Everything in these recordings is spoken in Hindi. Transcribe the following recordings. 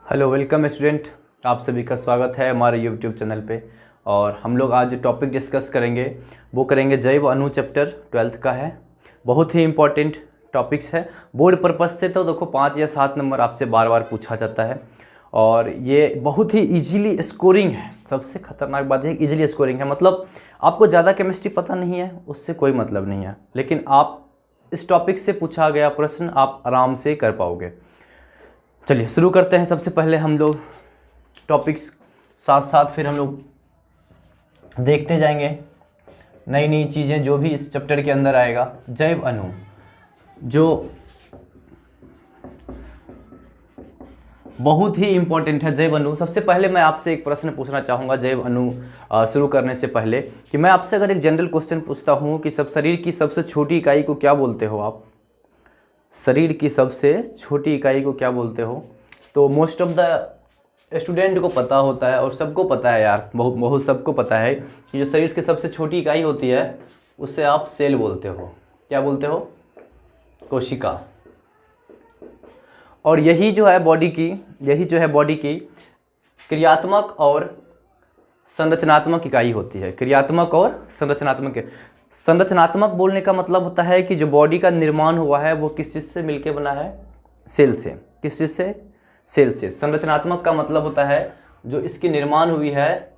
हेलो वेलकम स्टूडेंट, आप सभी का स्वागत है हमारे यूट्यूब चैनल पे। और हम लोग आज जो टॉपिक डिस्कस करेंगे वो करेंगे जैव अणु, चैप्टर 12 का है। बहुत ही इंपॉर्टेंट टॉपिक्स है। बोर्ड पर्पस से तो देखो 5 या 7 नंबर आपसे बार बार पूछा जाता है और ये बहुत ही इजीली स्कोरिंग है। सबसे खतरनाक बात है इजीली स्कोरिंग है, मतलब आपको ज़्यादा केमिस्ट्री पता नहीं है उससे कोई मतलब नहीं है, लेकिन आप इस टॉपिक से पूछा गया प्रश्न आप आराम से कर पाओगे। चलिए शुरू करते हैं। सबसे पहले हम लोग टॉपिक्स साथ साथ फिर हम लोग देखते जाएंगे नई नई चीज़ें जो भी इस चैप्टर के अंदर आएगा। जैव अणु जो बहुत ही इम्पोर्टेंट है। जैव अणु, सबसे पहले मैं आपसे एक प्रश्न पूछना चाहूँगा जैव अणु शुरू करने से पहले कि मैं आपसे अगर एक जनरल क्वेश्चन पूछता हूँ कि सब शरीर की सबसे छोटी इकाई को क्या बोलते हो आप? शरीर की सबसे छोटी इकाई को क्या बोलते हो? तो मोस्ट ऑफ द स्टूडेंट को पता होता है और सबको पता है यार, बहुत सबको पता है कि जो शरीर की सबसे छोटी इकाई होती है उसे आप सेल बोलते हो। क्या बोलते हो? कोशिका। और यही जो है बॉडी की क्रियात्मक और संरचनात्मक इकाई होती है। क्रियात्मक और संरचनात्मक बोलने का मतलब होता है कि जो बॉडी का निर्माण हुआ है वो किस चीज़ से मिलके बना है? सेल से। किस चीज़ से? सेल से। संरचनात्मक का मतलब होता है जो इसकी निर्माण हुई है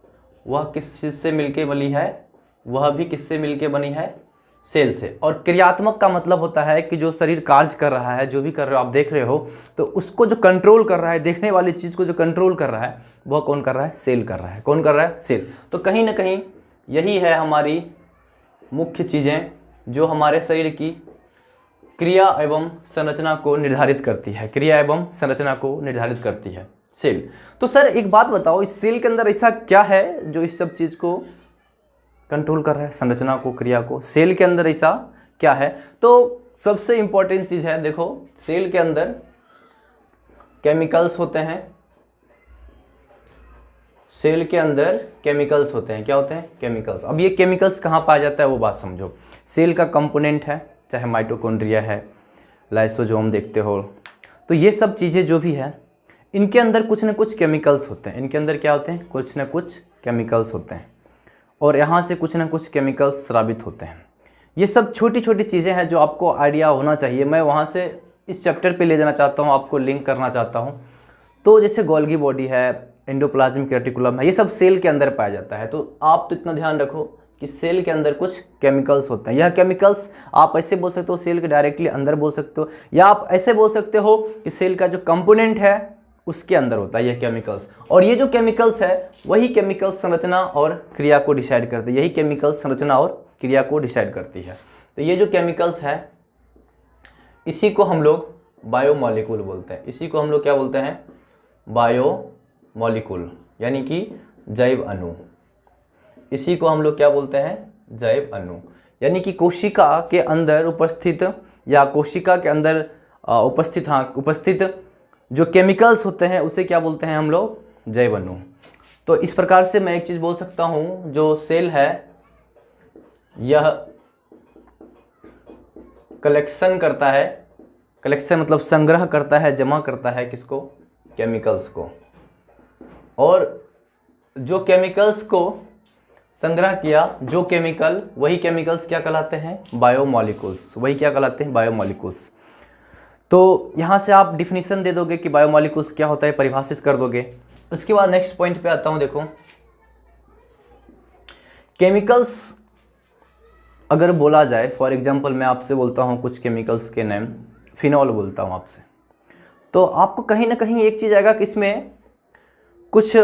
वह किस चीज़ से मिलके बनी है? वह भी किससे मिलके बनी है? सेल से। और क्रियात्मक का मतलब होता है कि जो शरीर कार्य कर रहा है, जो भी कर रहे हो आप देख रहे हो, तो उसको जो कंट्रोल कर रहा है, देखने वाली चीज़ को जो कंट्रोल कर रहा है वह कौन कर रहा है? सेल कर रहा है। कौन कर रहा है? सेल। तो कहीं ना कहीं यही है हमारी मुख्य चीज़ें जो हमारे शरीर की क्रिया एवं संरचना को निर्धारित करती है। क्रिया एवं संरचना को निर्धारित करती है सेल। तो सर एक बात बताओ, इस सेल के अंदर ऐसा क्या है जो इस सब चीज़ को कंट्रोल कर रहा है? संरचना को, क्रिया को। सेल के अंदर ऐसा क्या है? तो सबसे इंपॉर्टेंट चीज़ है, देखो सेल के अंदर केमिकल्स होते हैं। सेल के अंदर केमिकल्स होते हैं। क्या होते हैं? केमिकल्स। अब ये केमिकल्स कहाँ पाया जाता है वो बात समझो। सेल का कंपोनेंट है, चाहे माइटोकॉन्ड्रिया है, लाइसोसोम देखते हो, तो ये सब चीज़ें जो भी है इनके अंदर कुछ ना कुछ केमिकल्स होते हैं। इनके अंदर क्या होते हैं? कुछ ना कुछ केमिकल्स होते हैं और यहाँ से कुछ ना कुछ केमिकल्स स्रावित होते हैं। ये सब छोटी छोटी चीज़ें हैं जो आपको आइडिया होना चाहिए। मैं वहाँ से इस चैप्टर पे ले जाना चाहता हूँ, आपको लिंक करना चाहता हूँ। तो जैसे गोल्गी बॉडी है, एंडोप्लाज्मिक रेटिकुलम है, ये सब सेल के अंदर पाया जाता है। तो आप तो इतना ध्यान रखो कि सेल के अंदर कुछ केमिकल्स होते हैं। यह केमिकल्स आप ऐसे बोल सकते हो सेल के डायरेक्टली अंदर बोल सकते हो, या आप ऐसे बोल सकते हो कि सेल का जो कंपोनेंट है उसके अंदर होता है यह केमिकल्स। और ये जो केमिकल्स है वही केमिकल्स संरचना और क्रिया को डिसाइड करते हैं। यही केमिकल्स संरचना और क्रिया को डिसाइड करती है। तो ये जो केमिकल्स है इसी को हम लोग बायोमॉलिक्यूल बोलते हैं। इसी को हम लोग क्या बोलते हैं? बायोमॉलिक्यूल, यानी कि जैव अणु। इसी को हम लोग क्या बोलते हैं? जैव अणु। यानी कि कोशिका के अंदर उपस्थित या कोशिका के अंदर उपस्थित जो केमिकल्स होते हैं उसे क्या बोलते हैं हम लोग? जैव अणु। तो इस प्रकार से मैं एक चीज़ बोल सकता हूँ, जो सेल है यह कलेक्शन करता है। कलेक्शन मतलब संग्रह करता है, जमा करता है किसको? केमिकल्स को। और जो केमिकल्स को संग्रह किया, जो केमिकल, वही केमिकल्स क्या कहलाते हैं? बायोमॉलिक्यूल्स। वही क्या कहलाते हैं? बायोमॉलिक्यूल्स। तो यहाँ से आप डिफिनीशन दे दोगे कि बायोमॉलिक्यूल्स क्या होता है, परिभाषित कर दोगे। उसके बाद नेक्स्ट पॉइंट पे आता हूँ। देखो केमिकल्स अगर बोला जाए, फॉर एग्जांपल मैं आपसे बोलता हूँ कुछ केमिकल्स के नेम, फिनॉल बोलता हूँ आपसे, तो आपको कहीं ना कहीं एक चीज़ आएगा कि इसमें कुछ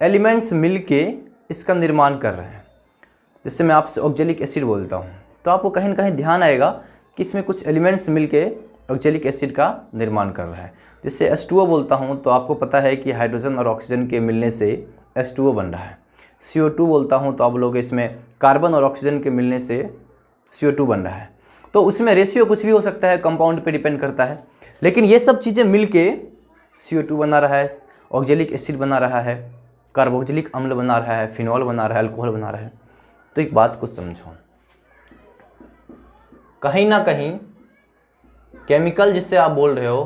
एलिमेंट्स मिलके इसका निर्माण कर रहे हैं। जैसे मैं आपसे ऑक्जेलिक एसिड बोलता हूँ तो आपको कहीं ना कहीं ध्यान आएगा कि इसमें कुछ एलिमेंट्स मिलके ऑक्जेलिक एसिड का निर्माण कर रहा है। जैसे H2O बोलता हूँ तो आपको पता है कि हाइड्रोजन और ऑक्सीजन के मिलने से H2O बन रहा है। CO2 बोलता हूँ तो आप लोग इसमें कार्बन और ऑक्सीजन के मिलने से CO2 बन रहा है। तो उसमें रेशियो कुछ भी हो सकता है, कंपाउंड पे डिपेंड करता है, लेकिन ये सब चीज़ें मिलके CO2 बना रहा है, ऑक्जेलिक एसिड बना रहा है, कार्बोक्जिलिक अम्ल बना रहा है, फिनॉल बना रहा है, अल्कोहल बना रहा है। तो एक बात को समझो, कहीं ना कहीं केमिकल जिससे आप बोल रहे हो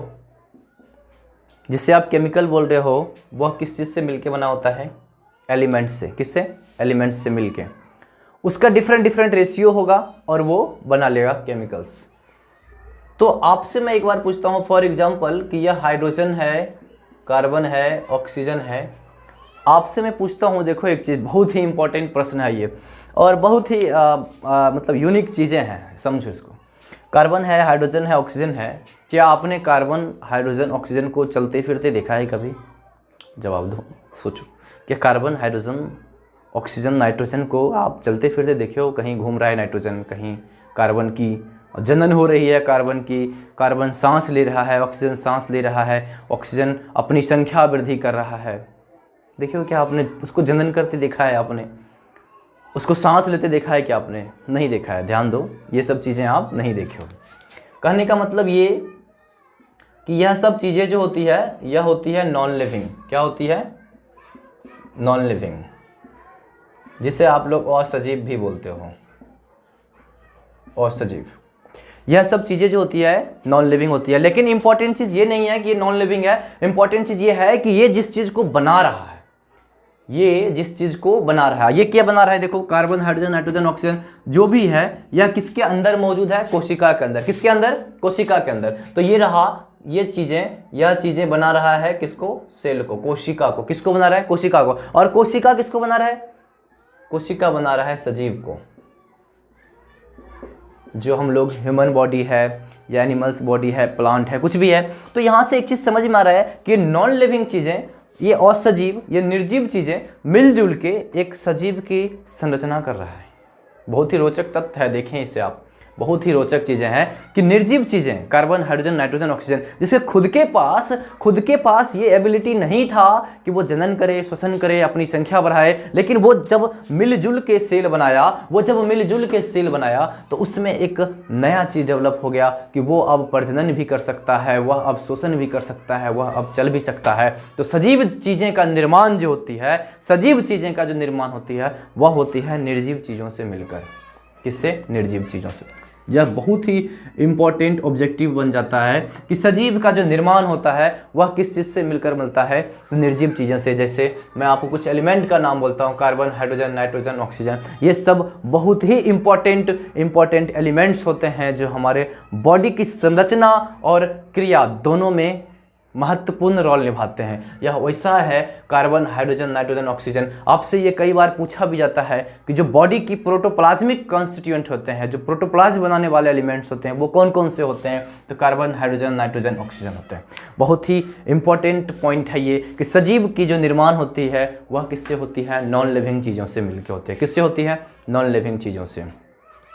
जिससे आप केमिकल बोल रहे हो वह किस चीज़ से मिलके बना होता है? एलिमेंट्स से। किससे? एलिमेंट्स से मिलके। उसका डिफरेंट डिफरेंट रेशियो होगा और वो बना लेगा केमिकल्स। तो आपसे मैं एक बार पूछता हूँ फॉर एग्जांपल कि यह हाइड्रोजन है, कार्बन है, ऑक्सीजन है। आपसे मैं पूछता हूँ, देखो एक चीज़, बहुत ही इंपॉर्टेंट प्रश्न है ये और बहुत ही मतलब यूनिक चीज़ें हैं, समझो इसको। कार्बन है, हाइड्रोजन है, ऑक्सीजन है। क्या आपने कार्बन, हाइड्रोजन, ऑक्सीजन को चलते फिरते देखा है कभी? जवाब दो, सोचो। क्या कार्बन, हाइड्रोजन, ऑक्सीजन, नाइट्रोजन को आप चलते फिरते देखे हो? कहीं घूम रहा है नाइट्रोजन, कहीं कार्बन की जनन हो रही है, कार्बन की, कार्बन सांस ले रहा है, ऑक्सीजन सांस ले रहा है, ऑक्सीजन अपनी संख्या वृद्धि कर रहा है। देखिए क्या आपने उसको जनन करते देखा है? आपने उसको सांस लेते देखा है क्या आपने? नहीं देखा है। ध्यान दो, ये सब चीज़ें आप नहीं देखे हो। कहने का मतलब ये कि यह सब चीज़ें जो होती है यह होती है नॉन लिविंग। क्या होती है? नॉन लिविंग, जिसे आप लोग असजीव भी बोलते हो, असजीव। यह सब चीज़ें जो होती है नॉन लिविंग होती है। लेकिन इंपॉर्टेंट चीज़ ये नहीं है कि ये नॉन लिविंग है, इंपॉर्टेंट चीज़ ये है कि ये जिस चीज़ को बना रहा है, ये जिस चीज़ को बना रहा है, ये क्या बना रहा है? देखो कार्बन, हाइड्रोजन, नाइट्रोजन, ऑक्सीजन जो भी है यह किसके अंदर मौजूद है? कोशिका के अंदर। किसके अंदर? कोशिका के अंदर। तो ये रहा, ये चीज़ें, यह चीज़ें बना रहा है किसको? सेल को, कोशिका को। किसको बना रहा है? कोशिका को। और कोशिका किसको बना रहा है? कोशिका बना रहा है सजीव को। जो हम लोग ह्यूमन बॉडी है या एनिमल्स बॉडी है, प्लांट है, कुछ भी है। तो यहाँ से एक चीज़ समझ में आ रहा है कि नॉन लिविंग चीज़ें, ये असजीव, ये निर्जीव चीज़ें मिलजुल के एक सजीव की संरचना कर रहा है। बहुत ही रोचक तथ्य है, देखें इसे आप। बहुत ही रोचक चीज़ें हैं कि निर्जीव चीज़ें, कार्बन, हाइड्रोजन, नाइट्रोजन, ऑक्सीजन, जिसके खुद के पास ये एबिलिटी नहीं था कि वो जनन करे, श्वसन करे, अपनी संख्या बढ़ाए। लेकिन वो जब मिलजुल के सेल बनाया, तो उसमें एक नया चीज़ डेवलप हो गया कि वो अब प्रजनन भी कर सकता है, वह अब श्वसन भी कर सकता है, वह अब चल भी सकता है। तो सजीव चीज़ें का निर्माण जो होती है, सजीव चीज़ें का जो निर्माण होती है, वह होती है निर्जीव चीज़ों से मिलकर। किससे? निर्जीव चीज़ों से। यह बहुत ही इंपॉर्टेंट ऑब्जेक्टिव बन जाता है कि सजीव का जो निर्माण होता है वह किस चीज़ से मिलकर मिलता है? तो निर्जीव चीज़ों से। जैसे मैं आपको कुछ एलिमेंट का नाम बोलता हूँ, कार्बन, हाइड्रोजन, नाइट्रोजन, ऑक्सीजन। ये सब बहुत ही इंपॉर्टेंट एलिमेंट्स होते हैं जो हमारे बॉडी की संरचना और क्रिया दोनों में महत्वपूर्ण रोल निभाते हैं। यह वैसा है कार्बन, हाइड्रोजन, नाइट्रोजन, ऑक्सीजन। आपसे ये कई बार पूछा भी जाता है कि जो बॉडी की प्रोटोप्लाज्मिक कॉन्स्टिट्यूएंट होते हैं, जो प्रोटोप्लाज्म बनाने वाले एलिमेंट्स होते हैं, वो कौन कौन से होते हैं? तो कार्बन, हाइड्रोजन, नाइट्रोजन, ऑक्सीजन होते हैं। बहुत ही इंपॉर्टेंट पॉइंट है ये कि सजीव की जो निर्माण होती है वह किससे होती है? नॉन लिविंग चीज़ों से मिलकर होती है। किससे होती है? नॉन लिविंग चीज़ों से।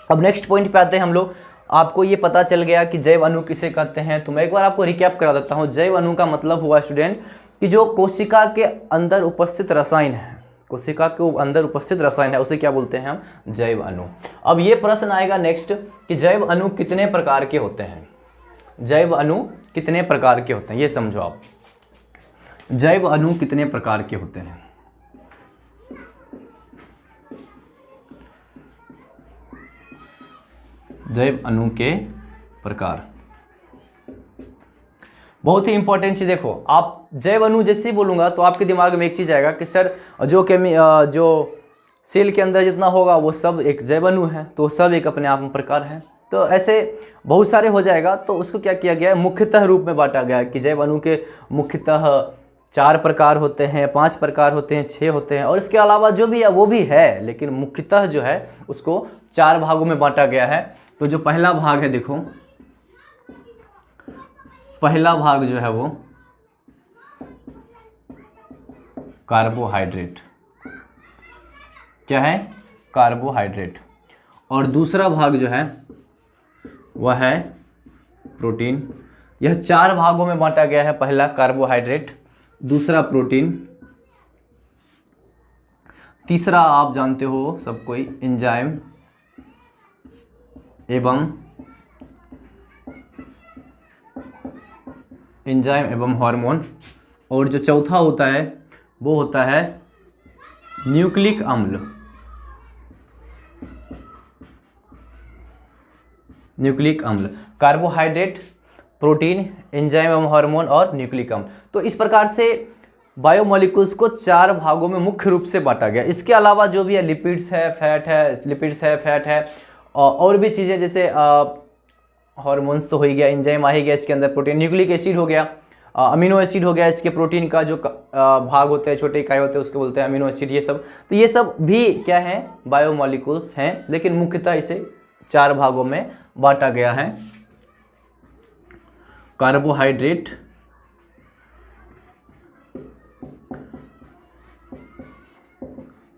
अब नेक्स्ट पॉइंट पे आते हैं हम लोग। आपको ये पता चल गया कि जैव अणु किसे कहते हैं, तो मैं एक बार आपको रिकैप करा देता हूँ। जैव अणु का मतलब हुआ स्टूडेंट कि जो कोशिका के अंदर उपस्थित रसायन है, कोशिका के अंदर उपस्थित रसायन है, उसे क्या बोलते हैं हम? जैव अणु। अब ये प्रश्न आएगा नेक्स्ट कि जैव अणु कितने प्रकार के होते हैं? जैव अणु कितने प्रकार के होते हैं, ये समझो आप। जैव अणु कितने प्रकार के होते हैं? जैव अणु के प्रकार। बहुत ही इंपॉर्टेंट चीज देखो, आप जैव अणु जैसे ही बोलूंगा तो आपके दिमाग में एक चीज आएगा कि सर जो सेल के अंदर जितना होगा वो सब एक जैव अणु है, तो सब एक अपने आप में प्रकार है। तो ऐसे बहुत सारे हो जाएगा। तो उसको क्या किया गया है? मुख्यतः रूप में बांटा गया है कि जैव अणु के मुख्यतः 4 प्रकार होते हैं, 5 प्रकार होते हैं, 6 होते हैं, और इसके अलावा जो भी है वो भी है, लेकिन मुख्यतः जो है उसको 4 भागों में बांटा गया है। तो जो पहला भाग है, देखो पहला भाग जो है वो कार्बोहाइड्रेट। क्या है? कार्बोहाइड्रेट। और दूसरा भाग जो है वह है प्रोटीन। यह 4 भागों में बांटा गया है। पहला कार्बोहाइड्रेट, दूसरा प्रोटीन, तीसरा आप जानते हो सब कोई एंजाइम एवं हार्मोन, और जो चौथा होता है वो होता है न्यूक्लिक अम्ल। न्यूक्लिक अम्ल। कार्बोहाइड्रेट, प्रोटीन, एंजाइम एवं हार्मोन और न्यूक्लिक अम्ल। तो इस प्रकार से बायोमोलिकुल्स को 4 भागों में मुख्य रूप से बांटा गया। इसके अलावा जो भी है लिपिड्स है, फैट है और भी चीज़ें जैसे हार्मोन्स तो हो ही गया, एंजाइम आ ही गया इसके अंदर, प्रोटीन, न्यूक्लिक एसिड हो गया, अमीनो एसिड हो गया, इसके प्रोटीन का जो भाग होते हैं, छोटे इकाई होते हैं, उसके बोलते हैं अमीनो एसिड। ये सब, तो ये सब भी क्या है, बायोमोलिकुल्स हैं, लेकिन मुख्यतः इसे 4 भागों में बांटा गया है। Carbohydrate,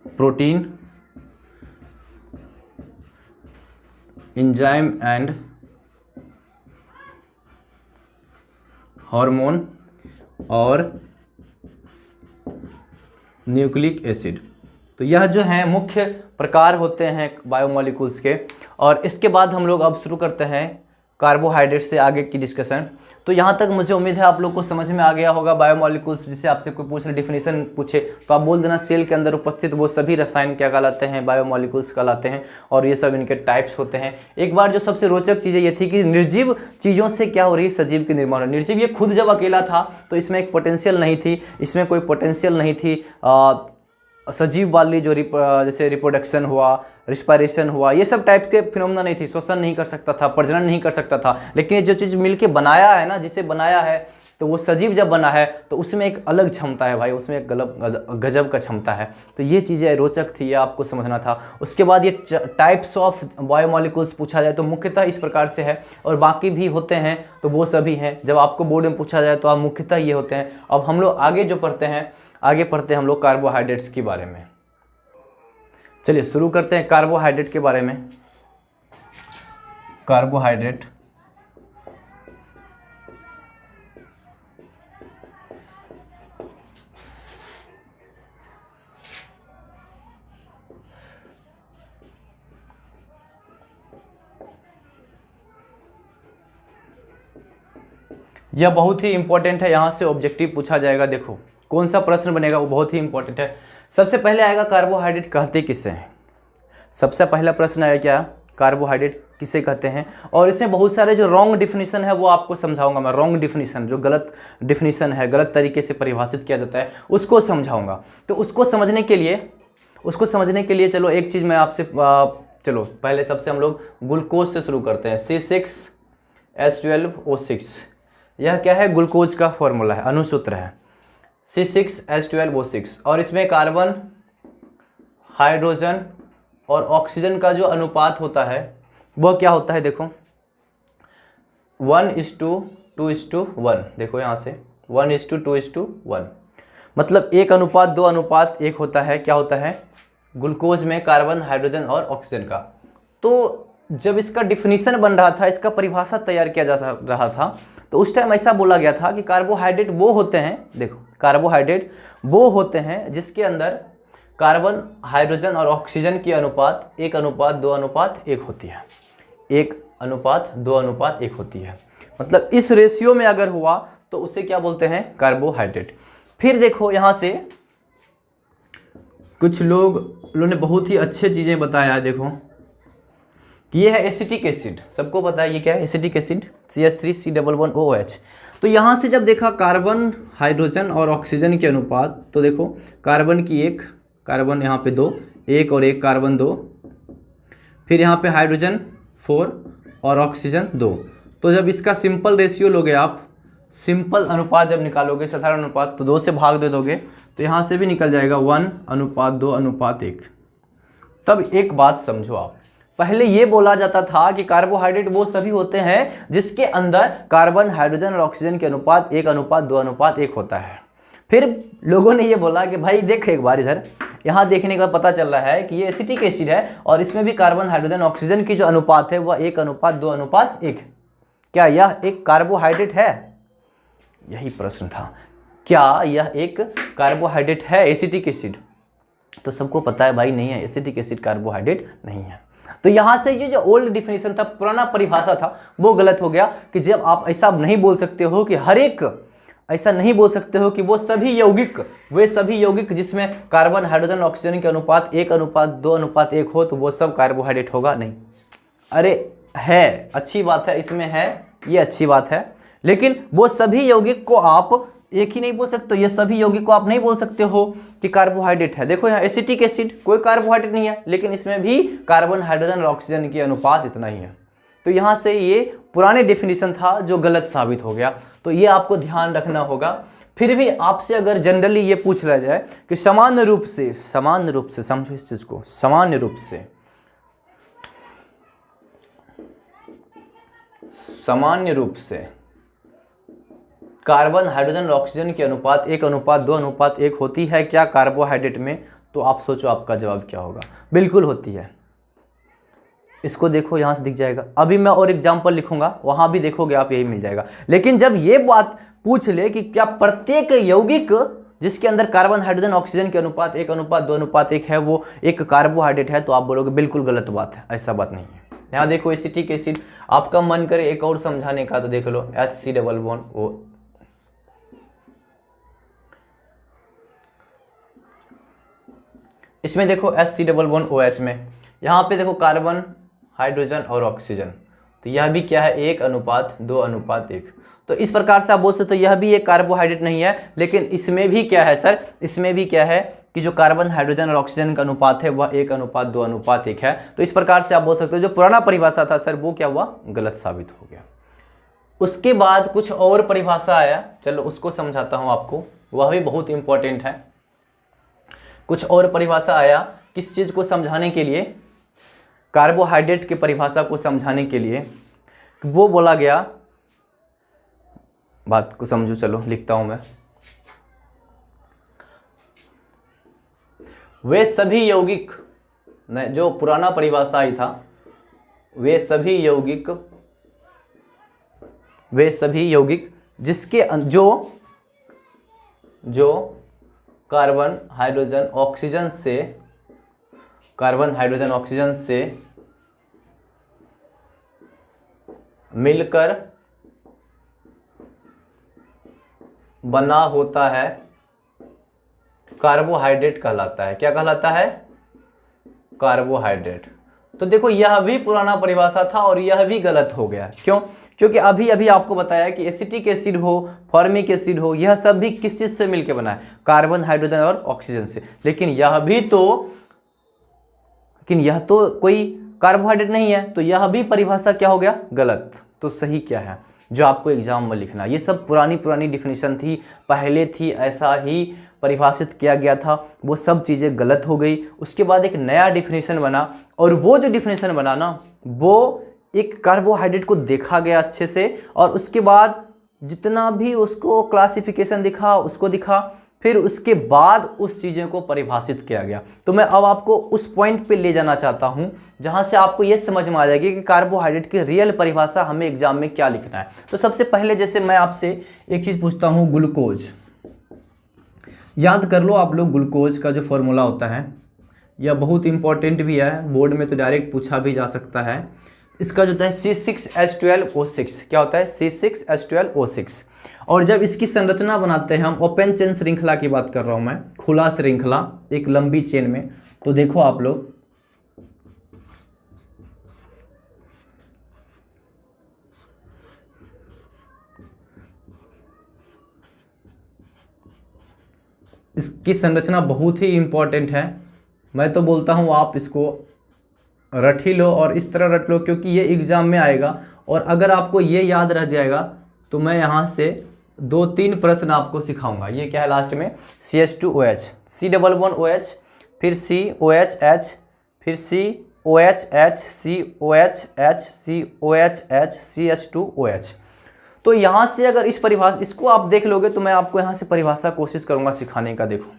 protein, enzyme and hormone और न्यूक्लिक एसिड। तो यह जो है मुख्य प्रकार होते हैं बायोमोलिकुल्स के। और इसके बाद हम लोग अब शुरू करते हैं कार्बोहाइड्रेट से आगे की डिस्कशन। तो यहाँ तक मुझे उम्मीद है आप लोग को समझ में आ गया होगा बायोमोलिकुल्स। जिसे आपसे कोई पूछ ले, डिफिनीशन पूछे, तो आप बोल देना सेल के अंदर उपस्थित वो सभी रसायन क्या कहलाते हैं, बायोमोलिकुल्स कहलाते हैं। और ये सब इनके टाइप्स होते हैं। एक बार जो सबसे रोचक चीज़ें ये थी कि निर्जीव चीज़ों से क्या हो रही है, सजीव की निर्माण। निर्जीव ये खुद जब अकेला था तो इसमें एक पोटेंशियल नहीं थी, इसमें कोई पोटेंशियल नहीं थी। सजीव वाली जो जैसे रिप्रोडक्शन हुआ, रिस्पायरेशन हुआ, ये सब टाइप के फिनोमेना नहीं थी। श्वसन नहीं कर सकता था, प्रजनन नहीं कर सकता था। लेकिन ये जो चीज़ मिलके बनाया है ना, जिसे बनाया है, तो वो सजीव जब बना है तो उसमें एक अलग क्षमता है भाई, उसमें एक गजब का क्षमता है। तो ये चीज़ें रोचक थी, ये आपको समझना था। उसके बाद ये टाइप्स ऑफ बायोमोलिकुल्स पूछा जाए तो मुख्यतः इस प्रकार से है, और बाकी भी होते हैं तो वो सभी हैं। जब आपको बोर्ड में पूछा जाए तो आप मुख्यतः ये होते हैं। अब हम लोग आगे जो पढ़ते हैं, आगे पढ़ते हैं हम लोग कार्बोहाइड्रेट्स के बारे में। चलिए शुरू करते हैं कार्बोहाइड्रेट के बारे में। कार्बोहाइड्रेट यह बहुत ही इंपॉर्टेंट है, यहाँ से ऑब्जेक्टिव पूछा जाएगा। देखो कौन सा प्रश्न बनेगा, वो बहुत ही इंपॉर्टेंट है। सबसे पहले आएगा कार्बोहाइड्रेट कहते किसे हैं। सबसे पहला प्रश्न आएगा क्या, कार्बोहाइड्रेट किसे कहते हैं। और इसमें बहुत सारे जो रॉन्ग डिफिनीशन है वो आपको समझाऊंगा मैं। रॉन्ग डिफिनीशन, जो गलत डिफिनीशन है, गलत तरीके से परिभाषित किया जाता है, उसको समझाऊंगा। तो उसको समझने के लिए चलो एक चीज़ मैं आपसे चलो पहले सबसे हम लोग ग्लूकोज से शुरू करते हैं। C6H12O6, यह क्या है, ग्लूकोज का फॉर्मूला है, अनुसूत्र है C6H12O6। और इसमें कार्बन, हाइड्रोजन और ऑक्सीजन का जो अनुपात होता है वह क्या होता है, देखो 1:2:1। देखो यहाँ से 1:2:1, मतलब 1:2:1 होता है। क्या होता है, ग्लूकोज में कार्बन, हाइड्रोजन और ऑक्सीजन का। तो जब इसका डिफिनीशन बन रहा था, इसका परिभाषा तैयार किया जा रहा था, तो उस टाइम ऐसा बोला गया था कि कार्बोहाइड्रेट वो होते हैं, देखो कार्बोहाइड्रेट वो होते हैं जिसके अंदर कार्बन, हाइड्रोजन और ऑक्सीजन की अनुपात 1:2:1 होती है। 1:2:1 होती है। मतलब इस रेशियो में अगर हुआ तो उसे क्या बोलते हैं, कार्बोहाइड्रेट। फिर देखो यहाँ से कुछ लोगों ने बहुत ही अच्छे चीज़ें बताया है। देखो ये है एसिटिक एसिड, सबको पता है ये क्या है, एसिटिक एसिड CH3C11OH। तो यहाँ से जब देखा कार्बन, हाइड्रोजन और ऑक्सीजन के अनुपात, तो देखो कार्बन की 1, कार्बन यहाँ पे 2, 1 और 1 कार्बन 2, फिर यहाँ पे हाइड्रोजन 4 और ऑक्सीजन 2। तो जब इसका सिंपल रेशियो लोगे आप, सिंपल अनुपात जब निकालोगे, साधारण अनुपात, तो 2 से भाग दे दोगे तो यहाँ से भी निकल जाएगा 1:2:1। तब एक बात समझो आप, पहले ये बोला जाता था कि कार्बोहाइड्रेट वो सभी होते हैं जिसके अंदर कार्बन, हाइड्रोजन और ऑक्सीजन के अनुपात 1:2:1 होता है। फिर लोगों ने ये बोला कि भाई देख एक बार इधर, यहाँ देखने के बाद पता चल रहा है कि ये एसिटिक एसिड है और इसमें भी कार्बन, हाइड्रोजन, ऑक्सीजन की जो अनुपात है वह 1:2:1। क्या यह एक कार्बोहाइड्रेट है? यही प्रश्न था, क्या यह एक कार्बोहाइड्रेट है, एसिटिक एसिड? तो सबको पता है भाई नहीं है, एसिटिक एसिड कार्बोहाइड्रेट नहीं है। तो यहाँ से ये जो ओल्ड डिफिनीशन था, पुराना परिभाषा था, वो गलत हो गया। कि जब आप ऐसा नहीं बोल सकते हो कि हर एक, ऐसा नहीं बोल सकते हो कि वो सभी यौगिक जिसमें कार्बन, हाइड्रोजन, ऑक्सीजन के अनुपात 1:2:1 हो तो वो सब कार्बोहाइड्रेट होगा, नहीं। अरे है, अच्छी बात है, इसमें है, ये अच्छी बात है, लेकिन वो सभी यौगिक को आप एक ही नहीं बोल सकते, ये सभी यौगिक को आप नहीं बोल सकते हो कि कार्बोहाइड्रेट है। देखो यहाँ एसिटिक एसिड कोई कार्बोहाइड्रेट नहीं है, लेकिन इसमें भी कार्बन, हाइड्रोजन और ऑक्सीजन की अनुपात इतना ही है। तो यहाँ से ये पुराने डेफिनेशन था जो गलत साबित हो गया, तो ये आपको ध्यान रखना होगा। फिर भी आपसे अगर जनरली ये पूछ लिया जाए कि सामान्य रूप से समझो इस चीज को, सामान्य रूप से कार्बन, हाइड्रोजन और ऑक्सीजन की अनुपात 1:2:1 होती है क्या कार्बोहाइड्रेट में? तो आप सोचो आपका जवाब क्या होगा। बिल्कुल होती है। इसको देखो यहाँ से दिख जाएगा। अभी मैं और एग्जाम्पल लिखूंगा, वहां भी देखोगे आप, यही मिल जाएगा। लेकिन जब ये बात पूछ ले कि क्या प्रत्येक यौगिक जिसके अंदर कार्बन, हाइड्रोजन, ऑक्सीजन के अनुपात 1:2:1 है वो एक कार्बोहाइड्रेट है, तो आप बोलोगे बिल्कुल गलत बात है, ऐसा बात नहीं है। यहाँ देखो एसिटिक एसिड, आपका मन करे एक और समझाने का तो देख लो HC+O। इसमें देखो HC+OH में, यहाँ पे देखो कार्बन, हाइड्रोजन और ऑक्सीजन, तो यह भी क्या है 1:2:1। तो इस प्रकार से आप बोल सकते हो यह भी एक कार्बोहाइड्रेट नहीं है, लेकिन इसमें भी क्या है सर, इसमें भी क्या है कि जो कार्बन, हाइड्रोजन और ऑक्सीजन का अनुपात है वह 1:2:1 है। तो इस प्रकार से आप बोल सकते हो जो पुराना परिभाषा था सर वो क्या हुआ, गलत साबित हो गया। उसके बाद कुछ और परिभाषा आया, चलो उसको समझाता हूँ आपको, वह भी बहुत इंपॉर्टेंट है। कुछ और परिभाषा आया किस चीज को समझाने के लिए, कार्बोहाइड्रेट की परिभाषा को समझाने के लिए। वो बोला गया, बात को समझो, चलो लिखता हूं मैं। वे सभी यौगिक, जो पुराना परिभाषा आई था, वे सभी यौगिक जिसके जो कार्बन, हाइड्रोजन, ऑक्सीजन से मिलकर बना होता है कार्बोहाइड्रेट कहलाता है। क्या कहलाता है? कार्बोहाइड्रेट। तो देखो यह भी पुराना परिभाषा था और यह भी गलत हो गया। क्यों? क्योंकि अभी आपको बताया कि एसिटिक एसिड हो, फॉर्मिक एसिड हो, यह सब भी किस चीज से मिलकर बना है, कार्बन, हाइड्रोजन और ऑक्सीजन से। लेकिन यह तो कोई कार्बोहाइड्रेट नहीं है, तो यह भी परिभाषा क्या हो गया, गलत। तो सही क्या है जो आपको एग्जाम में लिखना? ये सब पुरानी डिफिनीशन थी, पहले थी, ऐसा ही परिभाषित किया गया था, वो सब चीज़ें गलत हो गई। उसके बाद एक नया डिफिनीशन बना, और वो जो डिफिनीशन बना ना, वो एक कार्बोहाइड्रेट को देखा गया अच्छे से, और उसके बाद जितना भी उसको क्लासिफिकेशन दिखा उसको दिखा, फिर उसके बाद उस चीज़ों को परिभाषित किया गया। तो मैं अब आपको उस पॉइंट पे ले जाना चाहता हूँ जहाँ से आपको ये समझ में आ जाएगी कि कार्बोहाइड्रेट की रियल परिभाषा हमें एग्जाम में क्या लिखना है। तो सबसे पहले जैसे मैं आपसे एक चीज़ पूछता हूँ, ग्लूकोज। याद कर लो आप लोग, ग्लूकोज का जो फॉर्मूला होता है यह बहुत इंपॉर्टेंट भी है, बोर्ड में तो डायरेक्ट पूछा भी जा सकता है। इसका जो होता है C6H12O6, क्या होता है, C6H12O6। और जब इसकी संरचना बनाते हैं हम, ओपन चेन श्रृंखला की बात कर रहा हूं मैं, खुला श्रृंखला एक लंबी चेन में, तो देखो आप लोग इसकी संरचना बहुत ही इंपॉर्टेंट है। मैं तो बोलता हूं आप इसको रट ही लो, और इस तरह रट लो क्योंकि ये एग्जाम में आएगा। और अगर आपको ये याद रह जाएगा तो मैं यहाँ से 2-3 प्रश्न आपको सिखाऊंगा। ये क्या है लास्ट में, CH2OH, C11OH, फिर COHH, फिर COHH, COHH, COHH, CH2OH। तो यहाँ से अगर इस परिभाषा, इसको आप देख लोगे तो मैं आपको यहाँ से परिभाषा कोशिश करूँगा सिखाने का। देखो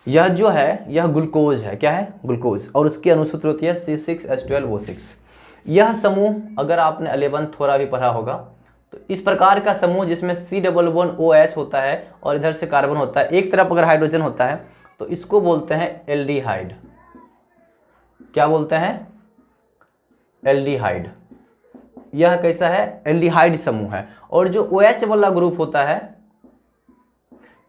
यह जो है यह ग्लूकोज है, क्या है, ग्लूकोज, और उसकी अनुसूत्र होती है C6H12O6। यह समूह अगर आपने 11th थोड़ा भी पढ़ा होगा तो इस प्रकार का समूह जिसमें C11OH होता है और इधर से कार्बन होता है, एक तरफ अगर हाइड्रोजन होता है तो इसको बोलते हैं एल्डिहाइड। क्या बोलते हैं, एल्डिहाइड। यह कैसा है, एल्डिहाइड समूह है। और जो OH वाला ग्रुप होता है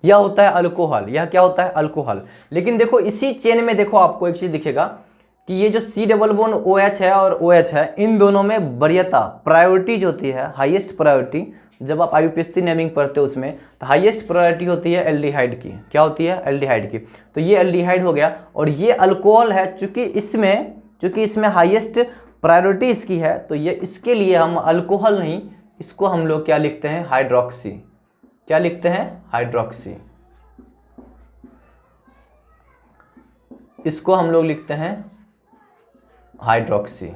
यह होता है अल्कोहल। यह क्या होता है, अल्कोहल। लेकिन देखो इसी चेन में देखो आपको एक चीज दिखेगा कि ये जो C डबल बॉन्ड OH है और OH है, इन दोनों में वरीयता, प्रायोरिटी जो होती है, हाईएस्ट प्रायोरिटी, जब आप IUPAC नेमिंग पढ़ते हो उसमें, तो हाईएस्ट प्रायोरिटी होती है एल्डिहाइड की। क्या होती है? एल्डिहाइड की। तो ये एल्डिहाइड हो गया, और ये अल्कोहल है, चूंकि इसमें हाईएस्ट प्रायोरिटी इसकी है, तो ये इसके लिए हम अल्कोहल नहीं, इसको हम लोग क्या लिखते हैं? हाइड्रोक्सी। क्या लिखते हैं? हाइड्रोक्सी। इसको हम लोग लिखते हैं हाइड्रोक्सी।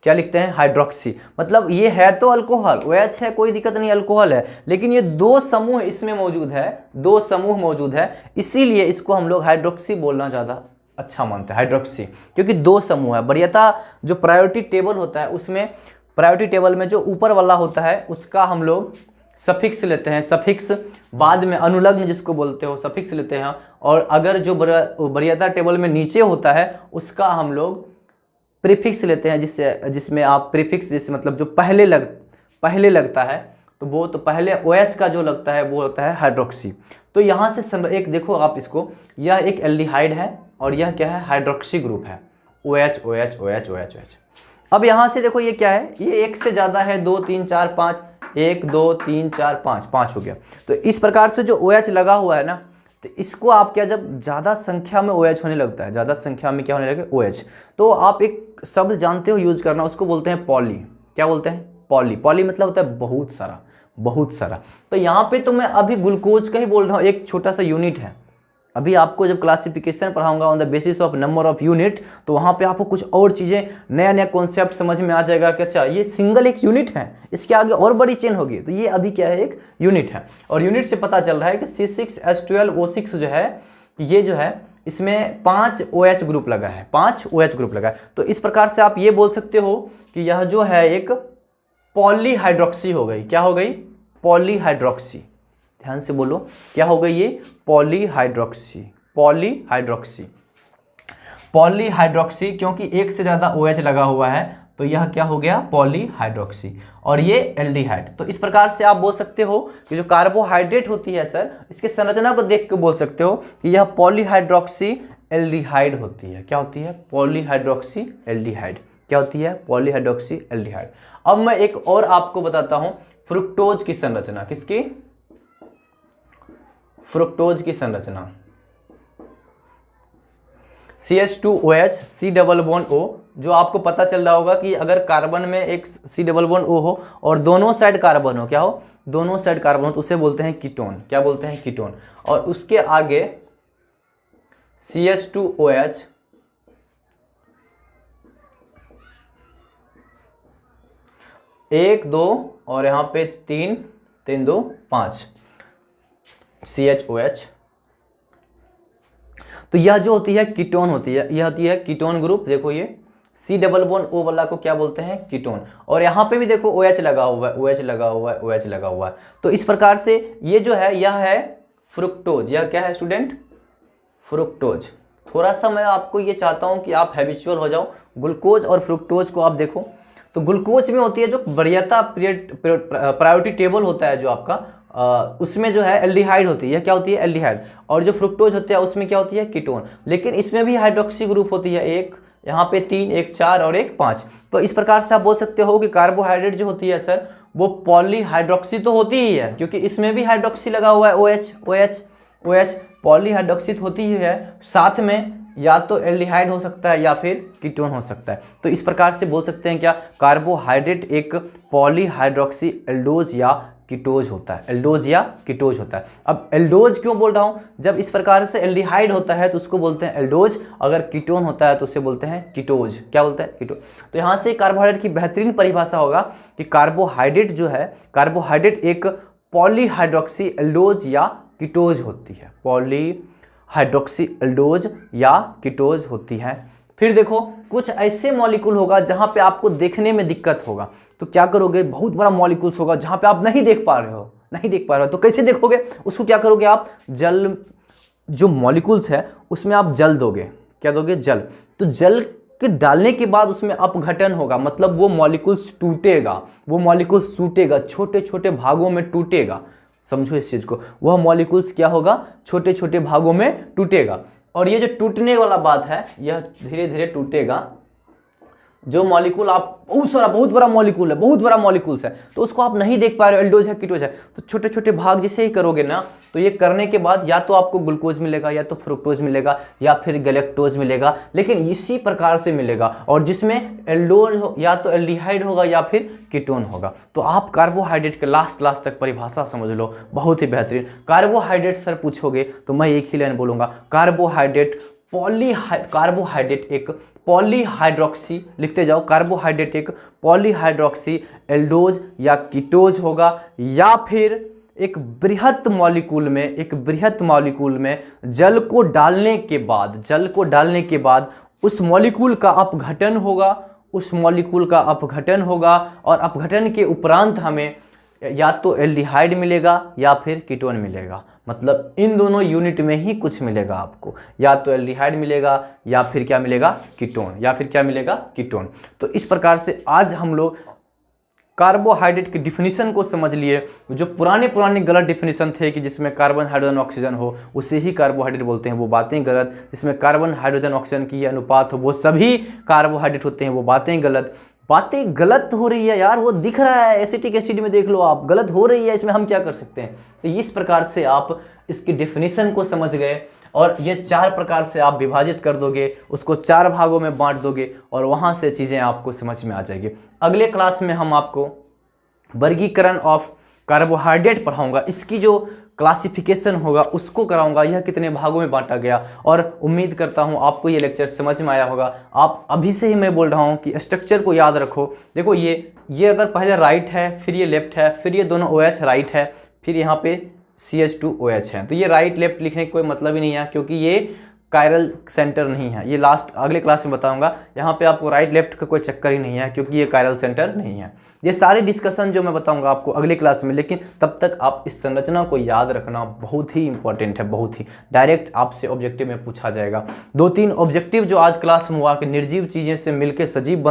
क्या लिखते हैं? हाइड्रोक्सी। मतलब ये है तो अल्कोहल, OH है, कोई दिक्कत नहीं, अल्कोहल है, लेकिन ये दो समूह इसमें मौजूद है, दो समूह मौजूद है, इसीलिए इसको हम लोग हाइड्रोक्सी बोलना ज़्यादा अच्छा मानते हैं, हाइड्रोक्सी, क्योंकि दो समूह है। वरीयता जो प्रायोरिटी टेबल होता है उसमें, प्रायोरिटी टेबल में जो ऊपर वाला होता है उसका हम लोग सफिक्स लेते हैं, सफिक्स बाद में अनुलग्न जिसको बोलते हो, सफिक्स लेते हैं। और अगर जो वरीयता टेबल में नीचे होता है उसका हम लोग प्रीफिक्स लेते हैं, जिसमें आप प्रीफिक्स, जिससे मतलब जो पहले लगता है, तो वो तो पहले OH का जो लगता है वो होता है हाइड्रोक्सी। तो यहाँ से एक देखो आप इसको, यह एक एल्डिहाइड है और यह क्या है? हाइड्रोक्सी ग्रुप है, OH OH OH OH OH। अब यहाँ से देखो ये क्या है? ये एक से ज़्यादा है, 2 3 4 5, 1 2 3 4 5, 5 हो गया। तो इस प्रकार से जो OH लगा हुआ है ना, तो इसको आप क्या, जब ज़्यादा संख्या में OH होने लगता है, ज़्यादा संख्या में क्या होने लगे? OH, तो आप एक शब्द जानते हो यूज करना, उसको बोलते हैं पॉली। क्या बोलते हैं? पॉली। पॉली मतलब होता है बहुत सारा, बहुत सारा। तो यहाँ पे तो मैं अभी ग्लूकोज का ही बोल रहा हूँ, एक छोटा सा यूनिट है। अभी आपको जब क्लासिफिकेशन पढ़ाऊंगा on the basis of number of unit, तो वहाँ पे आपको कुछ और चीज़ें, नया नया कॉन्सेप्ट समझ में आ जाएगा कि अच्छा ये सिंगल एक यूनिट है, इसके आगे और बड़ी चेन होगी। तो ये अभी क्या है? एक यूनिट है, और यूनिट से पता चल रहा है कि C6H12O6 जो है, ये जो है इसमें 5 OH ग्रुप लगा है, 5 OH ग्रुप लगा है। तो इस प्रकार से आप ये बोल सकते हो कि यह जो है एक पॉलीहाइड्रोक्सी हो गई। क्या हो गई? पॉलीहाइड्रोक्सी। ध्यान से बोलो, क्या हो गई ये? पॉलीहाइड्रोक्सी। पॉलीहाइड्रोक्सी, पॉलीहाइड्रोक्सी, क्योंकि एक से ज़्यादा OH लगा हुआ है, तो यह क्या हो गया? पॉलीहाइड्रोक्सी। और ये एल्डिहाइड। तो इस प्रकार से आप बोल सकते हो कि जो कार्बोहाइड्रेट होती है सर, इसके संरचना को देख के बोल सकते हो कि यह पॉलीहाइड्रोक्सी एल्डिहाइड होती है। क्या होती है? Polyhydroxy aldehyde. क्या होती है? Polyhydroxy aldehyde. अब मैं एक और आपको बताता हूं फ्रुक्टोज की संरचना। किसकी? फ्रुक्टोज की संरचना। CH2OH C double bond O, जो आपको पता चल रहा होगा कि अगर कार्बन में एक C डबल बॉन्ड O हो और दोनों साइड कार्बन हो, क्या हो? दोनों साइड कार्बन हो, तो उसे बोलते हैं कीटोन। क्या बोलते हैं? कीटोन। और उसके आगे CH2OH, 1 2 और यहाँ पे 3 3 2 5 CHOH। तो यह जो होती है कीटोन होती है, यह होती है कीटोन ग्रुप। देखो ये C डबल बॉन्ड O वाला को क्या बोलते हैं? कीटोन। और यहाँ पे भी देखो OH लगा हुआ है, OH लगा हुआ है, OH लगा हुआ है। तो इस प्रकार से ये जो है, यह है फ्रुक्टोज। यह क्या है स्टूडेंट? फ्रुक्टोज। थोड़ा सा मैं आपको ये चाहता हूँ कि आप हैबिचुअल हो जाओ। ग्लूकोज और फ्रुक्टोज को आप देखो, तो ग्लूकोज में होती है जो वरीयता प्रायोरिटी टेबल होता है जो आपका, उसमें जो है एल्डिहाइड होती है। यह क्या होती है? एल्डिहाइड। और जो फ्रुक्टोज होता है उसमें क्या होती है? कीटोन। लेकिन इसमें भी हाइड्रोक्सी ग्रुप होती है, एक यहाँ पे 3, एक 4 और एक 5। तो इस प्रकार से आप बोल सकते हो कि कार्बोहाइड्रेट जो होती है सर, वो पॉलीहाइड्रोक्सी तो होती ही है, क्योंकि इसमें भी हाइड्रोक्सी लगा हुआ है, OH OH OH। पॉलीहाइड्रोक्सी होती ही है, साथ में या तो एल्डिहाइड हो सकता है या फिर कीटोन हो सकता है। तो इस प्रकार से बोल सकते हैं क्या? कार्बोहाइड्रेट एक पॉलीहाइड्रोक्सी एल्डोज या कीटोज होता है, एल्डोज या कीटोज होता है। अब एल्डोज क्यों बोल रहा हूं? जब इस प्रकार से एल्डिहाइड होता है तो उसको बोलते हैं एल्डोज, अगर कीटोन होता है तो उसे बोलते हैं कीटोज। क्या बोलते हैं? कीटोज। तो यहाँ से कार्बोहाइड्रेट की बेहतरीन परिभाषा होगा कि कार्बोहाइड्रेट जो है, कार्बोहाइड्रेट एक पॉलीहाइड्रोक्सी एल्डोज या कीटोज होती है, पॉलीहाइड्रोक्सी एल्डोज या कीटोज होती है। फिर देखो कुछ ऐसे मॉलिक्यूल होगा जहां पे आपको देखने में दिक्कत होगा, तो क्या करोगे? बहुत बड़ा मॉलिक्यूल्स होगा जहां पे आप नहीं देख पा रहे हो, तो कैसे देखोगे? उसको क्या करोगे आप? जल, जो मॉलिक्यूल्स है उसमें आप जल दोगे। क्या दोगे? जल। तो जल के डालने के बाद उसमें अपघटन होगा, मतलब वो मॉलिक्यूल्स टूटेगा, छोटे छोटे भागों में टूटेगा। समझो इस चीज को, वह मॉलिक्यूल्स क्या होगा? छोटे छोटे भागों में टूटेगा। और ये जो टूटने वाला बात है, यह धीरे धीरे टूटेगा। जो मॉलिक्यूल आप बहुत बड़ा मॉलिक्यूल है, बहुत बड़ा मॉलिक्यूल्स है, तो उसको आप नहीं देख पा रहे हो, एल्डोज है कीटोज है, तो छोटे छोटे भाग जैसे ही करोगे ना, तो ये करने के बाद या तो आपको ग्लूकोज मिलेगा, या तो फ्रुक्टोज मिलेगा, या फिर गैलेक्टोज मिलेगा, लेकिन इसी प्रकार से मिलेगा। और जिसमें एल्डोज या तो एल्डिहाइड होगा या फिर कीटोन होगा। तो आप कार्बोहाइड्रेट के लास्ट तक परिभाषा समझ लो, बहुत ही बेहतरीन। कार्बोहाइड्रेट सर पूछोगे तो मैं एक ही लाइन बोलूँगा, कार्बोहाइड्रेट एक पॉलीहाइड्रोक्सी, लिखते जाओ, कार्बोहाइड्रेट एक पॉलीहाइड्रोक्सी एल्डोज या कीटोज होगा, या फिर एक बृहत मॉलिक्यूल में जल को डालने के बाद उस मॉलिक्यूल का अपघटन होगा, और अपघटन के उपरांत हमें या तो एल्डिहाइड मिलेगा या फिर कीटोन मिलेगा। मतलब इन दोनों यूनिट में ही कुछ मिलेगा आपको, या तो एल्डिहाइड मिलेगा या फिर क्या मिलेगा, कीटोन। तो इस प्रकार से आज हम लोग कार्बोहाइड्रेट की डिफिनीशन को समझ लिए। जो पुराने गलत डिफिनीशन थे कि जिसमें कार्बन हाइड्रोजन ऑक्सीजन हो उसे ही कार्बोहाइड्रेट बोलते हैं, वो बातें गलत। जिसमें कार्बन हाइड्रोजन ऑक्सीजन की अनुपात हो वो सभी कार्बोहाइड्रेट होते हैं, वो बातें गलत हो रही है यार, वो दिख रहा है, एसिटिक एसिड में देख लो आप, गलत हो रही है, इसमें हम क्या कर सकते हैं। तो इस प्रकार से आप इसकी डेफिनेशन को समझ गए, और ये 4 प्रकार से आप विभाजित कर दोगे, उसको 4 भागों में बांट दोगे, और वहाँ से चीज़ें आपको समझ में आ जाएगी। अगले क्लास में हम आपको वर्गीकरण ऑफ कार्बोहाइड्रेट पढ़ाऊँगा, इसकी जो क्लासिफिकेशन होगा उसको कराऊंगा, यह कितने भागों में बांटा गया। और उम्मीद करता हूं आपको ये लेक्चर समझ में आया होगा। आप अभी से ही मैं बोल रहा हूं कि स्ट्रक्चर को याद रखो। देखो ये अगर पहले राइट है, फिर ये लेफ्ट है, फिर ये दोनों OH राइट है, फिर यहाँ पे CH2OH है, तो ये राइट लेफ्ट लिखने का कोई मतलब ही नहीं है, क्योंकि ये कायरल सेंटर नहीं है। ये अगले क्लास में बताऊंगा। यहाँ पे आपको राइट लेफ्ट का कोई चक्कर ही नहीं है, क्योंकि ये कायरल सेंटर नहीं है। ये सारे डिस्कशन जो मैं बताऊंगा आपको अगले क्लास में, लेकिन तब तक आप इस संरचना को याद रखना बहुत ही इंपॉर्टेंट है, बहुत ही डायरेक्ट आपसे ऑब्जेक्टिव में पूछा जाएगा। 2-3 ऑब्जेक्टिव जो आज क्लास में हुआ कि निर्जीव चीज़ें से मिलकर सजीव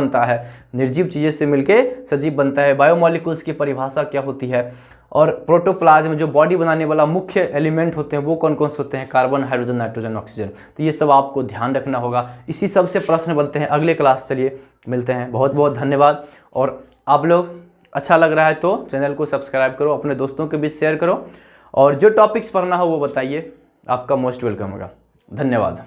बनता है, बायोमॉलिक्यूल्स की परिभाषा क्या होती है, और प्रोटोप्लाज्म जो बॉडी बनाने वाला मुख्य एलिमेंट होते हैं वो कौन कौन से होते हैं, कार्बन, हाइड्रोजन, नाइट्रोजन, ऑक्सीजन। तो ये सब आपको ध्यान रखना होगा। इसी सब से प्रश्न बनते हैं अगले क्लास। चलिए मिलते हैं, बहुत बहुत धन्यवाद। और आप लोग अच्छा लग रहा है तो चैनल को सब्सक्राइब करो, अपने दोस्तों के बीच शेयर करो, और जो टॉपिक्स पढ़ना हो वो बताइए, आपका मोस्ट वेलकम होगा। धन्यवाद।